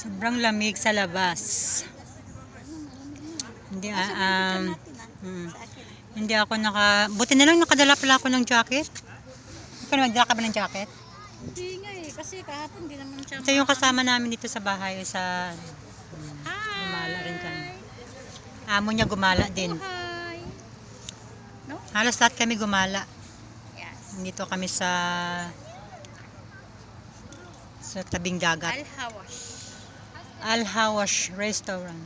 Sobrang lamig sa labas. Hindi hindi ako buti na lang nakadala pala ako ng jacket. Ikaw nagdala ka ba ng jacket? Hindi nga eh, kasi kahapon hindi naman siya. Ito yung kasama namin dito sa bahay sa gumala rin kami. Amo niya gumala din. Hi. No? Halos lahat kami gumala. Yes. Dito kami sa tabing dagat. Al-Hawash Restaurant.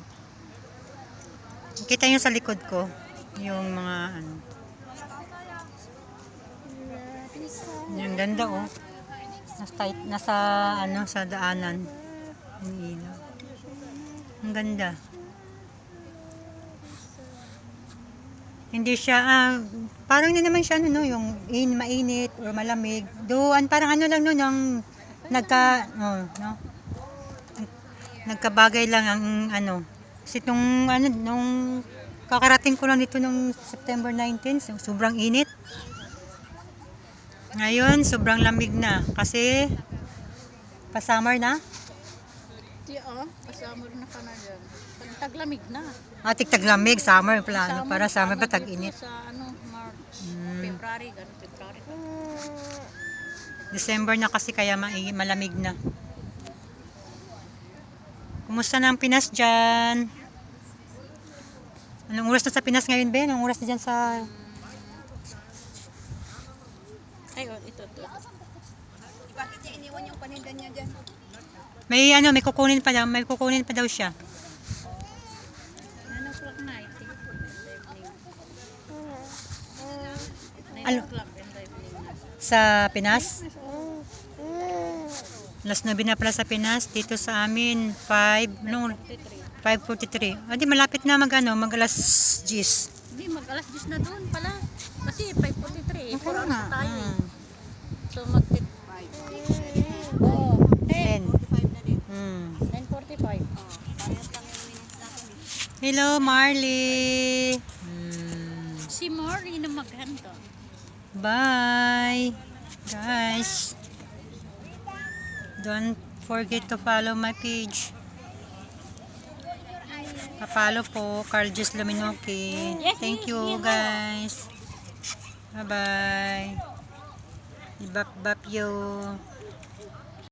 Kita nyo sa likod ko yung mga yung ganda oh. Sa daanan. Yung ilaw. Ang ganda. Hindi siya parang hindi naman siya yung mainit or malamig. Doon parang lang yung nagkabagay lang ang kasi nung kakarating ko lang dito nung September 19, sobrang init. Ngayon, sobrang lamig na kasi pa-summer na. Pa-summer na ka na dyan. Taglamig na. Taglamig, summer plano. Para summer ba tag-init? Sa March, February, ganun February. December na kasi kaya malamig na. Kumusta na ang Pinas dyan? Anong oras na sa Pinas ngayon, Ben? Anong oras na dyan sa... Ito. Bakit niya iniwan yung paninda niya dyan? May kukunin pa daw siya. 9 o'clock na, I think. 9 Ano? o'clock in the evening. Sa Pinas? Alas 9 na pala sa Pinas. Dito sa amin, 5:43. Di malapit na mag alas 10. Hindi, mag-alas 10 na doon pala. Kasi 5:43. 4 hours nga. na tayo eh. So, mag-10. 10. 9:45. Hello, Marley. Si Mori na maghanda. Bye. Guys. Don't forget to follow my page. Pa-follow po, Carl Jess Luminoki. Thank you, guys. Bye-bye. Ibap-bap yo.